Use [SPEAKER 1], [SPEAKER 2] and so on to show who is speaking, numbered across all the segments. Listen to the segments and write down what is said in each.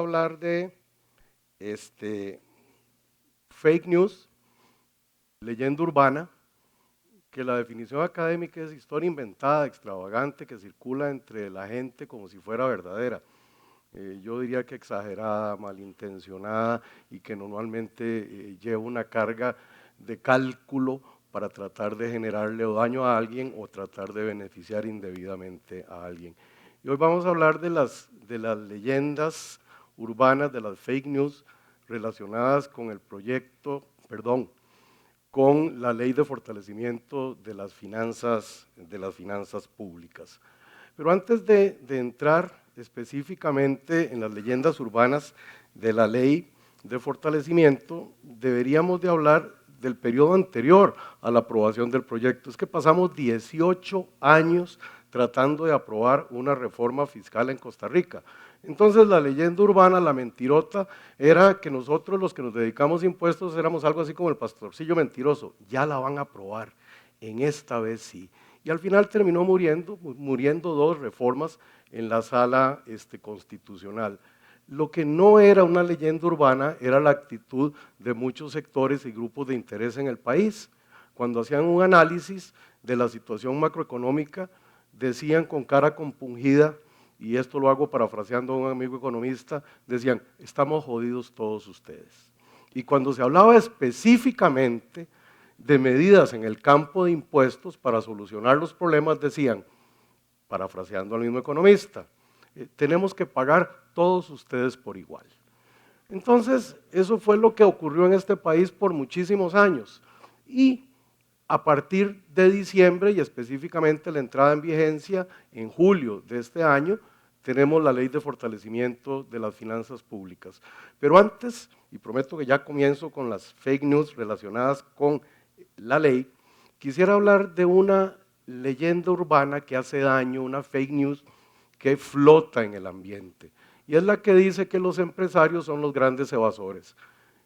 [SPEAKER 1] hablar de fake news, leyenda urbana, que la definición académica es historia inventada, extravagante, que circula entre la gente como si fuera verdadera. Yo diría que exagerada, malintencionada y que normalmente lleva una carga de cálculo para tratar de generarle daño a alguien o tratar de beneficiar indebidamente a alguien. Y hoy vamos a hablar de las leyendas urbanas, de las fake news relacionadas con el proyecto, con la ley de fortalecimiento de las finanzas públicas. Pero antes de entrar específicamente en las leyendas urbanas de la ley de fortalecimiento, deberíamos de hablar del periodo anterior a la aprobación del proyecto. Es que pasamos 18 años tratando de aprobar una reforma fiscal en Costa Rica. Entonces la leyenda urbana, la mentirota, era que nosotros los que nos dedicamos a impuestos éramos algo así como el pastorcillo mentiroso. Ya la van a aprobar, en esta vez sí. Y al final terminó muriendo dos reformas en la sala constitucional. Lo que no era una leyenda urbana era la actitud de muchos sectores y grupos de interés en el país. Cuando hacían un análisis de la situación macroeconómica, decían con cara compungida, y esto lo hago parafraseando a un amigo economista, decían, estamos jodidos todos ustedes. Y cuando se hablaba específicamente de medidas en el campo de impuestos para solucionar los problemas, decían, parafraseando al mismo economista, tenemos que pagar todos ustedes por igual. Entonces, eso fue lo que ocurrió en este país por muchísimos años. Y a partir de diciembre, y específicamente la entrada en vigencia en julio de este año, tenemos la ley de fortalecimiento de las finanzas públicas. Pero antes, y prometo que ya comienzo con las fake news relacionadas con la ley, quisiera hablar de una leyenda urbana que hace daño, una fake news que flota en el ambiente, y es la que dice que los empresarios son los grandes evasores.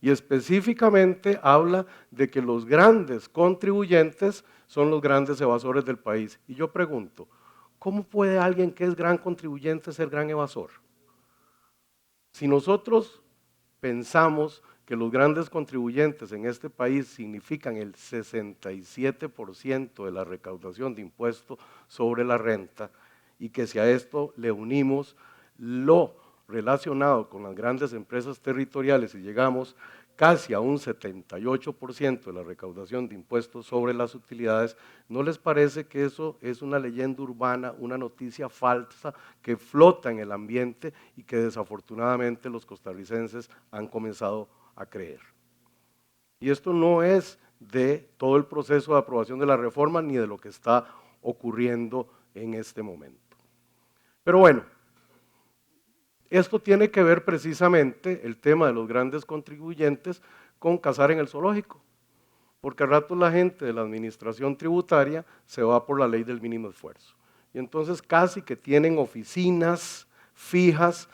[SPEAKER 1] Y específicamente habla de que los grandes contribuyentes son los grandes evasores del país. Y yo pregunto, ¿cómo puede alguien que es gran contribuyente ser gran evasor? Si nosotros pensamos que los grandes contribuyentes en este país significan el 67% de la recaudación de impuestos sobre la renta, y que si a esto le unimos lo relacionado con las grandes empresas territoriales y llegamos casi a un 78% de la recaudación de impuestos sobre las utilidades, ¿no les parece que eso es una leyenda urbana, una noticia falsa que flota en el ambiente y que desafortunadamente los costarricenses han comenzado a creer? Y esto no es de todo el proceso de aprobación de la reforma ni de lo que está ocurriendo en este momento. Pero bueno, esto tiene que ver precisamente, el tema de los grandes contribuyentes, con cazar en el zoológico, porque al rato la gente de la administración tributaria se va por la ley del mínimo esfuerzo. Y entonces casi que tienen oficinas fijas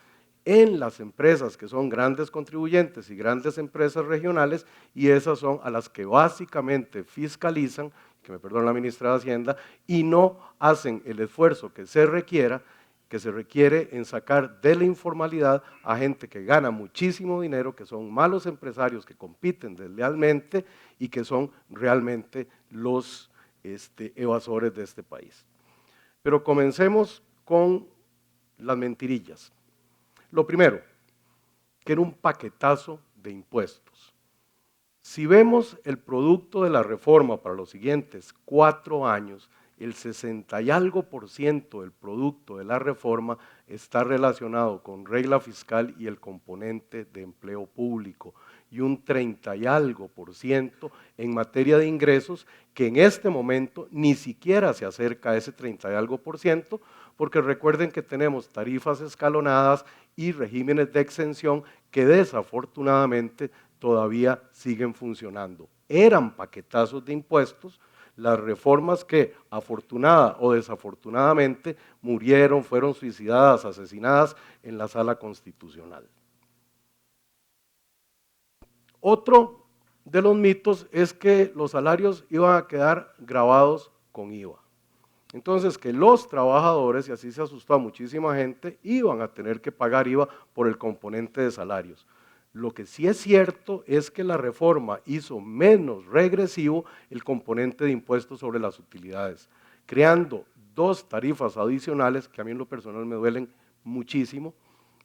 [SPEAKER 1] en las empresas que son grandes contribuyentes y grandes empresas regionales, y esas son a las que básicamente fiscalizan, que me perdone la ministra de Hacienda, y no hacen el esfuerzo que se requiere en sacar de la informalidad a gente que gana muchísimo dinero, que son malos empresarios que compiten deslealmente y que son realmente los evasores de este país. Pero comencemos con las mentirillas. Lo primero, que era un paquetazo de impuestos. Si vemos el producto de la reforma para los siguientes 4 años, el 60 y algo % del producto de la reforma está relacionado con regla fiscal y el componente de empleo público, y un 30 y algo % en materia de ingresos, que en este momento ni siquiera se acerca a ese 30 y algo %, porque recuerden que tenemos tarifas escalonadas y regímenes de exención que desafortunadamente todavía siguen funcionando. Eran paquetazos de impuestos las reformas que, afortunada o desafortunadamente, murieron, fueron suicidadas, asesinadas en la sala constitucional. Otro de los mitos es que los salarios iban a quedar grabados con IVA. Entonces, que los trabajadores, y así se asustó a muchísima gente, iban a tener que pagar IVA por el componente de salarios. Lo que sí es cierto es que la reforma hizo menos regresivo el componente de impuestos sobre las utilidades, creando dos tarifas adicionales que a mí en lo personal me duelen muchísimo,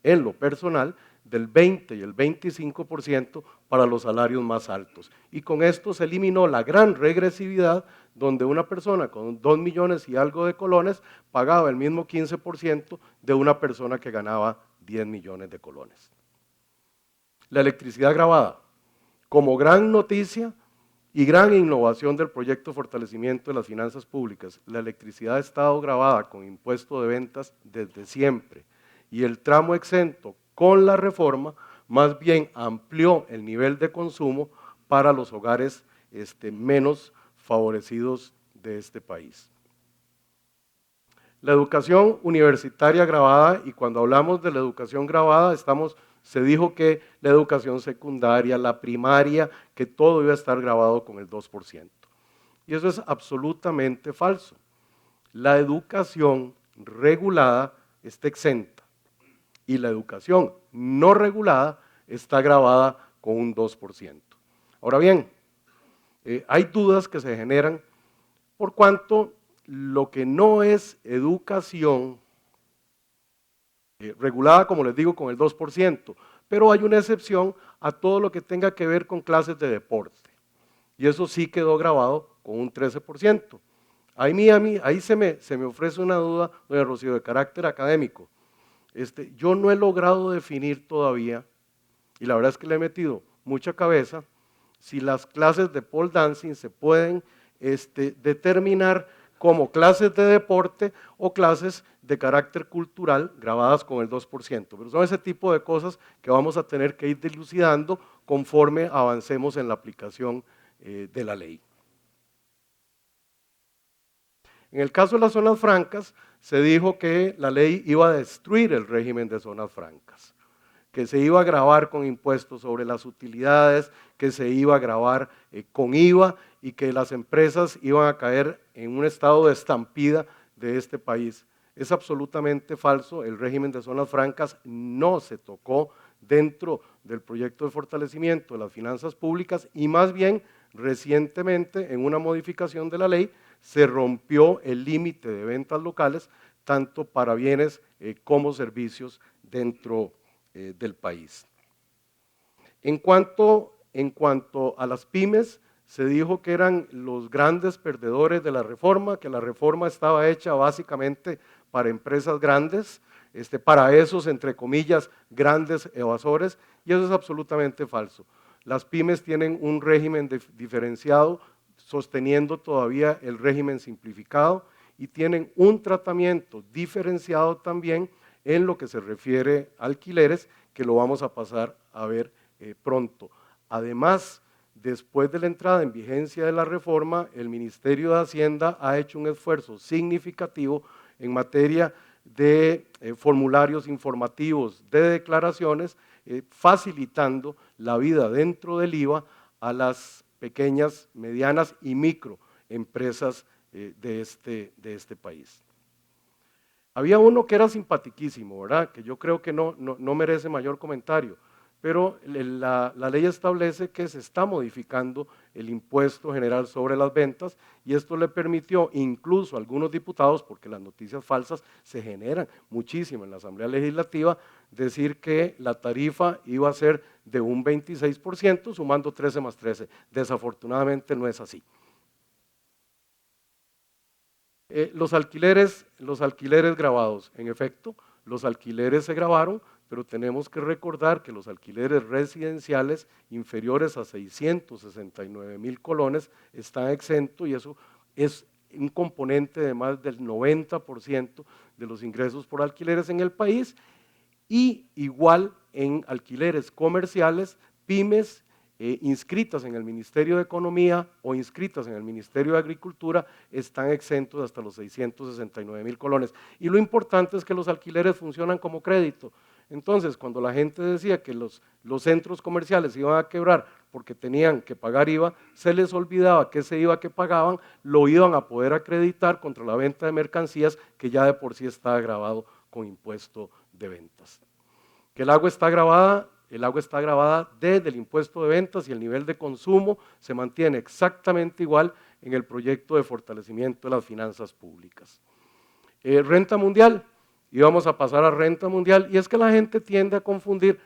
[SPEAKER 1] en lo personal, del 20 y el 25% para los salarios más altos. Y con esto se eliminó la gran regresividad donde una persona con 2 millones y algo de colones pagaba el mismo 15% de una persona que ganaba 10 millones de colones. La electricidad gravada, como gran noticia y gran innovación del proyecto de fortalecimiento de las finanzas públicas, la electricidad ha estado gravada con impuesto de ventas desde siempre y el tramo exento con la reforma más bien amplió el nivel de consumo para los hogares menos favorecidos de este país. La educación universitaria gravada, y cuando hablamos de la educación gravada, se dijo que la educación secundaria, la primaria, que todo iba a estar gravado con el 2%. Y eso es absolutamente falso. La educación regulada está exenta y la educación no regulada está gravada con un 2%. Ahora bien, hay dudas que se generan por cuanto lo que no es educación regulada, como les digo, con el 2%, pero hay una excepción a todo lo que tenga que ver con clases de deporte, y eso sí quedó grabado con un 13%. Ahí se me ofrece una duda, doña Rocío, de carácter académico. Yo no he logrado definir todavía, y la verdad es que le he metido mucha cabeza, si las clases de pole dancing se pueden determinar como clases de deporte o clases de carácter cultural grabadas con el 2%. Pero son ese tipo de cosas que vamos a tener que ir dilucidando conforme avancemos en la aplicación de la ley. En el caso de las zonas francas, se dijo que la ley iba a destruir el régimen de zonas francas, que se iba a gravar con impuestos sobre las utilidades, que se iba a gravar con IVA y que las empresas iban a caer en un estado de estampida de este país. Es absolutamente falso, el régimen de zonas francas no se tocó dentro del proyecto de fortalecimiento de las finanzas públicas y más bien recientemente en una modificación de la ley se rompió el límite de ventas locales tanto para bienes como servicios dentro del país. En cuanto a las pymes, se dijo que eran los grandes perdedores de la reforma, que la reforma estaba hecha básicamente para empresas grandes, para esos, entre comillas, grandes evasores, y eso es absolutamente falso. Las pymes tienen un régimen diferenciado, sosteniendo todavía el régimen simplificado, y tienen un tratamiento diferenciado también en lo que se refiere a alquileres, que lo vamos a pasar a ver pronto. Además, después de la entrada en vigencia de la reforma, el Ministerio de Hacienda ha hecho un esfuerzo significativo en materia de formularios informativos de declaraciones, facilitando la vida dentro del IVA a las pequeñas, medianas y microempresas de este país. Había uno que era simpatiquísimo, ¿verdad? Que yo creo que no merece mayor comentario, pero la ley establece que se está modificando el impuesto general sobre las ventas y esto le permitió incluso a algunos diputados, porque las noticias falsas se generan muchísimo en la Asamblea Legislativa, decir que la tarifa iba a ser de un 26%, sumando 13 más 13. Desafortunadamente no es así. Los alquileres grabados, en efecto, los alquileres se grabaron, pero tenemos que recordar que los alquileres residenciales inferiores a 669,000 colones están exentos y eso es un componente de más del 90% de los ingresos por alquileres en el país, y igual en alquileres comerciales, pymes inscritas en el Ministerio de Economía o inscritas en el Ministerio de Agricultura están exentos hasta los 669,000 colones. Y lo importante es que los alquileres funcionan como crédito. Entonces, cuando la gente decía que los centros comerciales iban a quebrar porque tenían que pagar IVA, se les olvidaba que ese IVA que pagaban lo iban a poder acreditar contra la venta de mercancías que ya de por sí está grabado con impuesto de ventas. Que el agua está grabada desde el impuesto de ventas y el nivel de consumo se mantiene exactamente igual en el proyecto de fortalecimiento de las finanzas públicas. Renta mundial, íbamos a pasar a renta mundial, y es que la gente tiende a confundir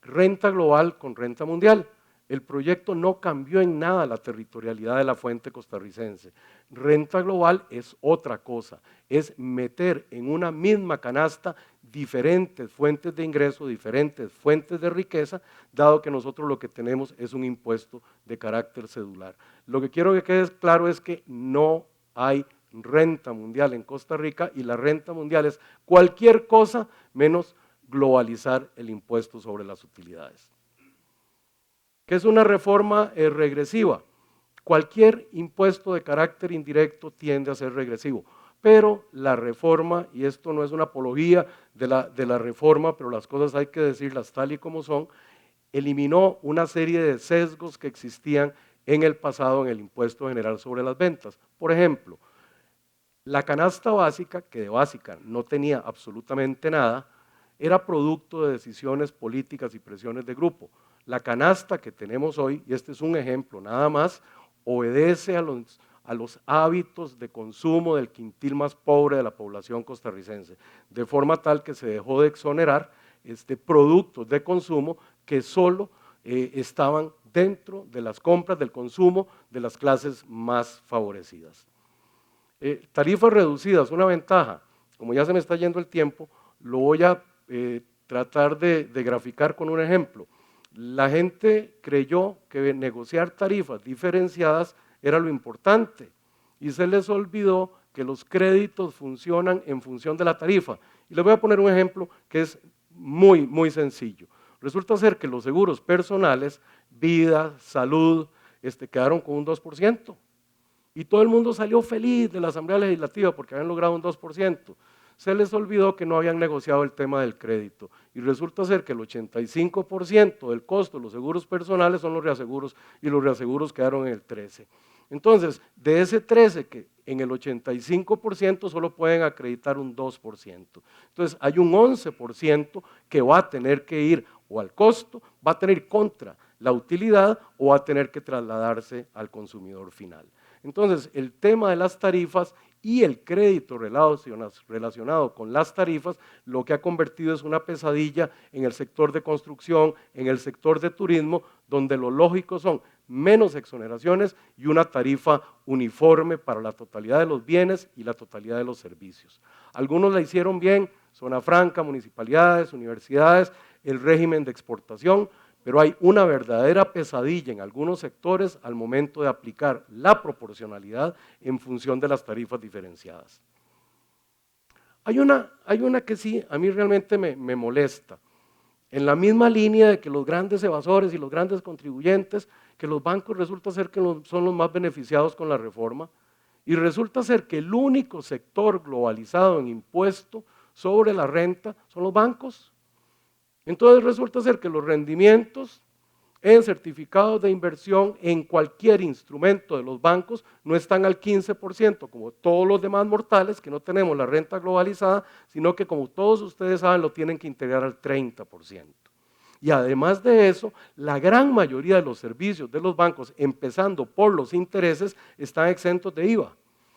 [SPEAKER 1] renta global con renta mundial. El proyecto no cambió en nada la territorialidad de la fuente costarricense. Renta global es otra cosa, es meter en una misma canasta diferentes fuentes de ingreso, diferentes fuentes de riqueza, dado que nosotros lo que tenemos es un impuesto de carácter cedular. Lo que quiero que quede claro es que no hay renta mundial en Costa Rica, y la renta mundial es cualquier cosa menos globalizar el impuesto sobre las utilidades. ¿Qué es una reforma regresiva? Cualquier impuesto de carácter indirecto tiende a ser regresivo, pero la reforma, y esto no es una apología de la reforma, pero las cosas hay que decirlas tal y como son, eliminó una serie de sesgos que existían en el pasado en el impuesto general sobre las ventas. Por ejemplo, la canasta básica, que de básica no tenía absolutamente nada, era producto de decisiones políticas y presiones de grupo. La canasta que tenemos hoy, y este es un ejemplo nada más, obedece a los hábitos de consumo del quintil más pobre de la población costarricense, de forma tal que se dejó de exonerar productos de consumo que solo estaban dentro de las compras del consumo de las clases más favorecidas. Tarifas reducidas, una ventaja. Como ya se me está yendo el tiempo, lo voy a tratar de graficar con un ejemplo. La gente creyó que negociar tarifas diferenciadas era lo importante y se les olvidó que los créditos funcionan en función de la tarifa. Y les voy a poner un ejemplo que es muy sencillo. Resulta ser que los seguros personales, vida, salud, quedaron con un 2%. Y todo el mundo salió feliz de la Asamblea Legislativa porque habían logrado un 2%. Se les olvidó que no habían negociado el tema del crédito, y resulta ser que el 85% del costo de los seguros personales son los reaseguros, y los reaseguros quedaron en el 13%. Entonces, de ese 13%, que en el 85% solo pueden acreditar un 2%. Entonces, hay un 11% que va a tener que ir o al costo, va a tener contra la utilidad, o va a tener que trasladarse al consumidor final. Entonces, el tema de las tarifas y el crédito relacionado con las tarifas, lo que ha convertido es una pesadilla en el sector de construcción, en el sector de turismo, donde lo lógico son menos exoneraciones y una tarifa uniforme para la totalidad de los bienes y la totalidad de los servicios. Algunos la hicieron bien, zona franca, municipalidades, universidades, el régimen de exportación, pero hay una verdadera pesadilla en algunos sectores al momento de aplicar la proporcionalidad en función de las tarifas diferenciadas. Hay una que sí, a mí realmente me molesta, en la misma línea de que los grandes evasores y los grandes contribuyentes, que los bancos resulta ser que son los más beneficiados con la reforma, y resulta ser que el único sector globalizado en impuesto sobre la renta son los bancos. Entonces resulta ser que los rendimientos en certificados de inversión en cualquier instrumento de los bancos no están al 15%, como todos los demás mortales que no tenemos la renta globalizada, sino que, como todos ustedes saben, lo tienen que integrar al 30%. Y además de eso, la gran mayoría de los servicios de los bancos, empezando por los intereses, están exentos de IVA.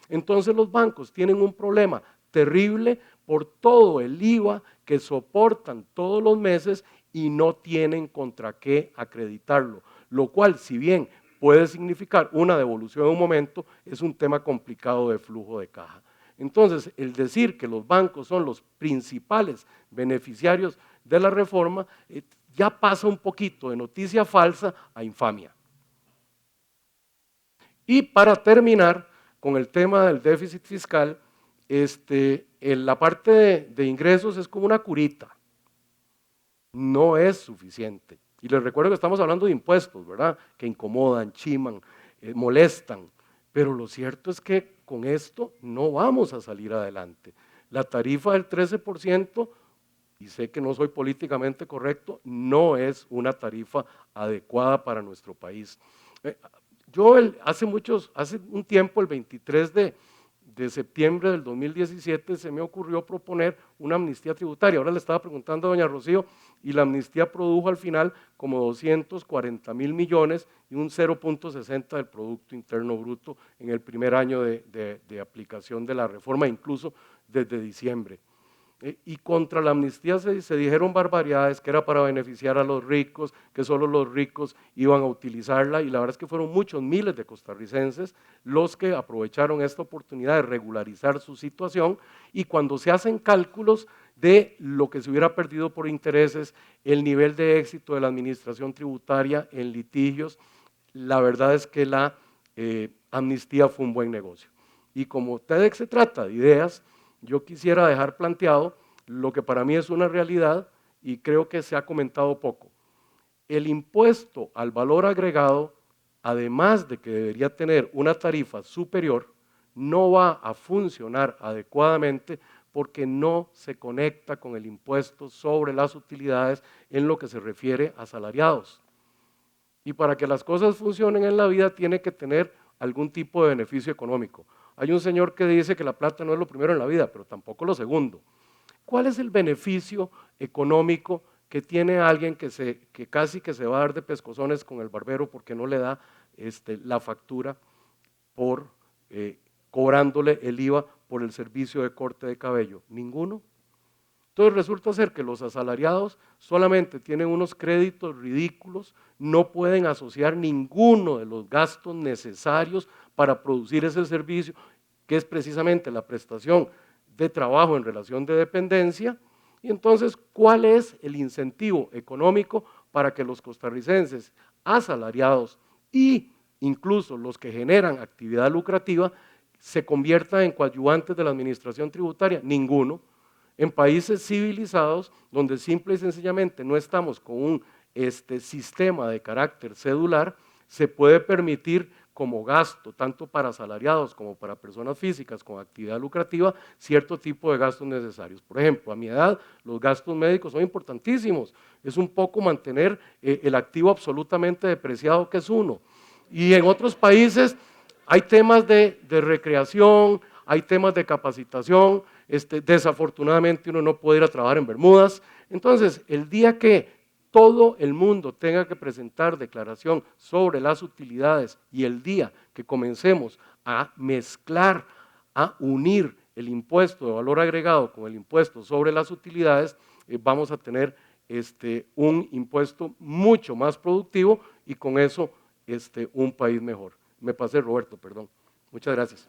[SPEAKER 1] Entonces los bancos tienen un problema terrible por todo el IVA que soportan todos los meses y no tienen contra qué acreditarlo, lo cual, si bien puede significar una devolución en un momento, es un tema complicado de flujo de caja. Entonces, el decir que los bancos son los principales beneficiarios de la reforma ya pasa un poquito de noticia falsa a infamia. Y para terminar con el tema del déficit fiscal, en la parte de ingresos es como una curita, no es suficiente. Y les recuerdo que estamos hablando de impuestos, ¿verdad? Que incomodan, chiman, molestan, pero lo cierto es que con esto no vamos a salir adelante. La tarifa del 13% y sé que no soy políticamente correcto, no es una tarifa adecuada para nuestro país. Yo hace un tiempo, el 23 de septiembre del 2017, se me ocurrió proponer una amnistía tributaria. Ahora le estaba preguntando a doña Rocío, y la amnistía produjo al final como 240.000 millones y un 0.60 del Producto Interno Bruto en el primer año de aplicación de la reforma, incluso desde diciembre. Y contra la amnistía se dijeron barbaridades, que era para beneficiar a los ricos, que solo los ricos iban a utilizarla, y la verdad es que fueron muchos, miles de costarricenses los que aprovecharon esta oportunidad de regularizar su situación, y cuando se hacen cálculos de lo que se hubiera perdido por intereses, el nivel de éxito de la administración tributaria en litigios, la verdad es que la amnistía fue un buen negocio. Y como TEDx se trata de ideas, yo quisiera dejar planteado lo que para mí es una realidad y creo que se ha comentado poco. El impuesto al valor agregado, además de que debería tener una tarifa superior, no va a funcionar adecuadamente porque no se conecta con el impuesto sobre las utilidades en lo que se refiere a asalariados. Y para que las cosas funcionen en la vida tiene que tener algún tipo de beneficio económico. Hay un señor que dice que la plata no es lo primero en la vida, pero tampoco lo segundo. ¿Cuál es el beneficio económico que tiene alguien que casi que se va a dar de pescozones con el barbero porque no le da la factura por cobrándole el IVA por el servicio de corte de cabello? Ninguno. Entonces resulta ser que los asalariados solamente tienen unos créditos ridículos, no pueden asociar ninguno de los gastos necesarios para producir ese servicio, que es precisamente la prestación de trabajo en relación de dependencia. Y entonces, ¿cuál es el incentivo económico para que los costarricenses asalariados e incluso los que generan actividad lucrativa se conviertan en coadyuvantes de la administración tributaria? Ninguno. En países civilizados, donde simple y sencillamente no estamos con un sistema de carácter cedular, se puede permitir como gasto, tanto para asalariados como para personas físicas con actividad lucrativa, cierto tipo de gastos necesarios. Por ejemplo, a mi edad, los gastos médicos son importantísimos. Es un poco mantener el activo absolutamente depreciado que es uno. Y en otros países hay temas de recreación, hay temas de capacitación. Desafortunadamente uno no puede ir a trabajar en Bermudas. Entonces, el día que todo el mundo tenga que presentar declaración sobre las utilidades y el día que comencemos a mezclar, a unir el impuesto de valor agregado con el impuesto sobre las utilidades, vamos a tener un impuesto mucho más productivo y con eso un país mejor. Me pasé, Roberto, perdón. Muchas gracias.